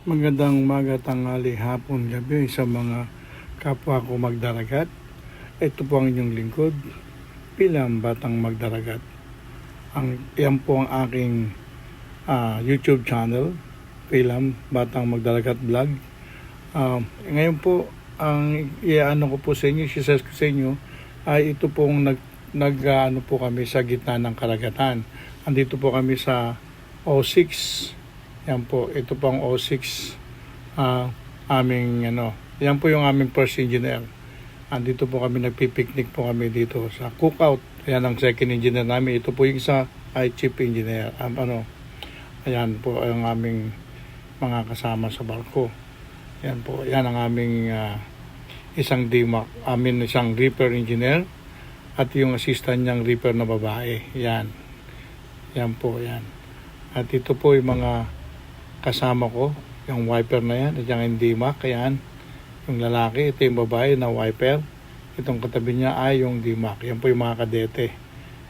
Magandang umaga, tanghali, hapon, gabi sa mga kapwa ko magdaragat. Ito po ang inyong lingkod, Pilam Batang Magdaragat. Yan po ang aking YouTube channel, Pilam Batang Magdaragat Vlog. Ngayon po, ang iaano ko po sa inyo, share ko sa inyo, ay ito pong nag po kami sa gitna ng karagatan. Andito po kami sa O6. Yan po, ito pang O6 yan po yung aming first engineer. Andito po kami, nagpipiknik po kami dito sa cookout. Yan ang second engineer namin. Ito po yung isa ay chief engineer. Ayan po ang aming mga kasama sa barko. Yan po, yan ang aming isang isang repair engineer at yung assistant niyang repair na babae. Yan po, yan. At ito po yung mga kasama ko, yung wiper na yan, at yung DMAC, yan. Yung lalaki, ito yung babae na wiper. Itong katabi niya ay yung DMAC. Yan po yung mga kadete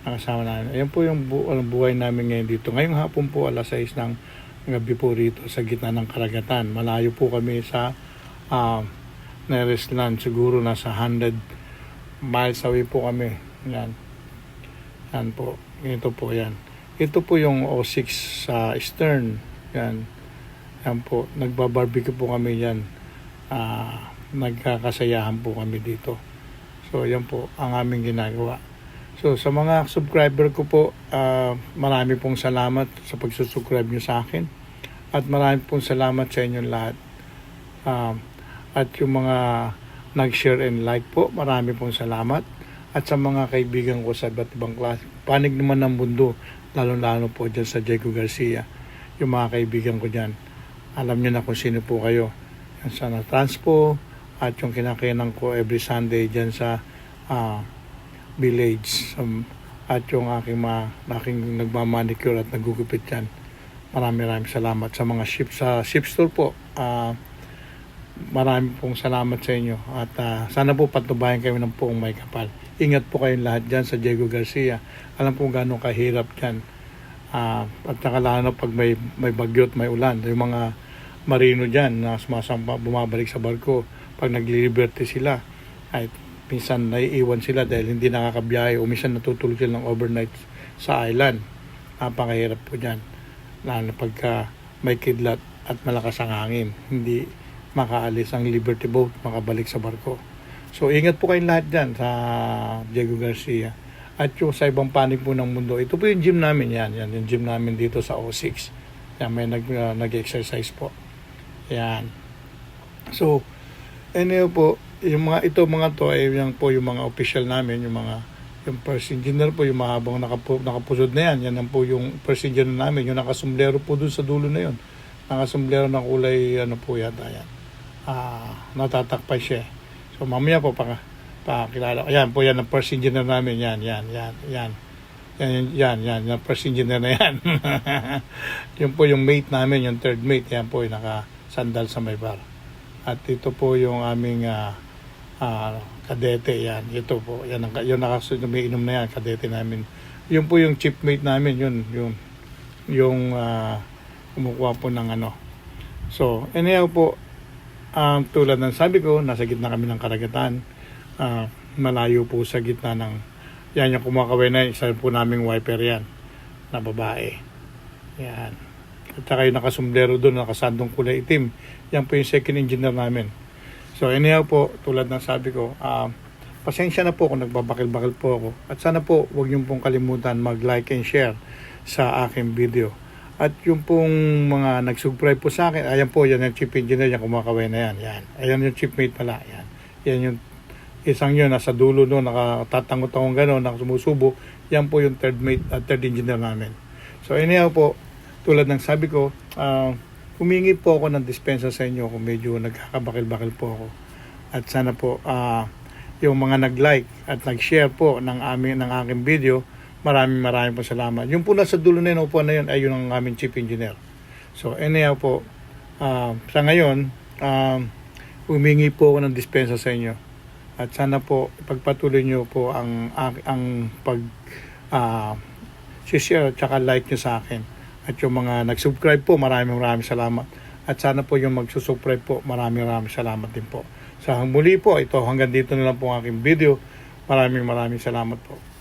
na kasama namin. Yan po yung buhay namin ngayon dito. Ngayong hapon po, alas 6 ng gabi po rito sa gitna ng karagatan. Malayo po kami sa nearest land. Siguro nasa 100 miles away po kami. Yan. Yan po. Ito po yan. Ito po yung O6 sa stern. Yan. Yan po, nagbabarbecue po kami yan. Nagkakasayahan po kami dito. So, yan po ang aming ginagawa. So, sa mga subscriber ko po, marami pong salamat sa pagsusubscribe nyo sa akin. At marami pong salamat sa inyong lahat. At yung mga nag-share and like po, marami pong salamat. At sa mga kaibigan ko sa iba't ibang klase, panig naman ng mundo, lalo-lalo po dyan sa Diego Garcia, yung mga kaibigan ko dyan. Alam niyo na kung sino po kayo. Yan sa Transpo at yung kinakainan ko every Sunday dyan sa village. At yung aking nagmamanicure at nagugupit dyan. Maraming salamat sa mga ship store po. Marami pong salamat sa inyo. At sana po patubayan kayo ng poong may kapal. Ingat po kayong lahat dyan sa Diego Garcia. Alam po gano'ng kahirap dyan. At nakalala pag may bagyo at may ulan, yung mga marino dyan na bumabalik sa barko, pag nagli-liberty sila, ay minsan naiiwan sila dahil hindi nakakabiyahe o minsan natutulog sila ng overnight sa island. Napakahirap po dyan, lalo pagka may kidlat at malakas ang hangin, hindi makaalis ang Liberty Boat, makabalik sa barko. So ingat po kayong lahat dyan sa Diego Garcia. At yung sa ibang panig po ng mundo, ito po yung gym namin, yan yung gym namin dito sa O6. Yan, may nag-exercise po. Yan. So, anyway po, yung mga to ay yan po yung mga official namin, yung first engineer po, yung mahabang nakapusod na yan po yung first engineer namin, yung nakasumblero po dun sa dulo na yun. Nakasumblero ng kulay, po yata yan. Natatakpan siya. So, mamaya po, pakilala. Ayan po, yan ang first engineer namin. Yan, yung first engineer na yan. Yun po yung mate namin, yung third mate. Yan po yung nakasandal sa may bar. At ito po yung aming kadete. Yan, ito po. Yan, yung nakasumiinom na yan, kadete namin. Yun po yung chief mate namin. Yung kumukuha po ng So, anyhow po, tulad ng sabi ko, nasa gitna kami ng karagatan. Malayo po sa gitna ng yan yung kumakaway na isa po naming wiper yan na babae. Yan. At saka yung nakasumblero doon, nakasandong kulay itim, yan po yung second engineer namin. So anyhow po, tulad ng sabi ko, pasensya na po kung nagbabakil-bakil po ako. At sana po huwag niyo pong kalimutan mag-like and share sa aking video. At yung pong mga nag-subscribe po sa akin, ayan po, yan yung chief engineer, yan kumakaway na yan. Ayan yung chief mate pala. Yan yung isang yun, nasa dulo doon, nakatatangot-tangong gano'n, nakasumusubo. Yan po yung third engineer namin. So anyhow po, tulad ng sabi ko, humingi po ako ng dispensa sa inyo kung medyo nagkakabakil-bakil po ako. At sana po, yung mga nag-like at nag-share po ng aking video, maraming po salamat. Yung po nasa dulo na yun, upuan na yun, ay yun ang aming chief engineer. So anyhow po, sa ngayon, humingi po ako ng dispensa sa inyo. At sana po ipagpatuloy niyo po ang share at saka like niyo sa akin. At yung mga nag-subscribe po, maraming salamat. At sana po yung magsusubscribe po, maraming salamat din po. Sa muli po, ito hanggang dito na lang po ang aking video. Maraming salamat po.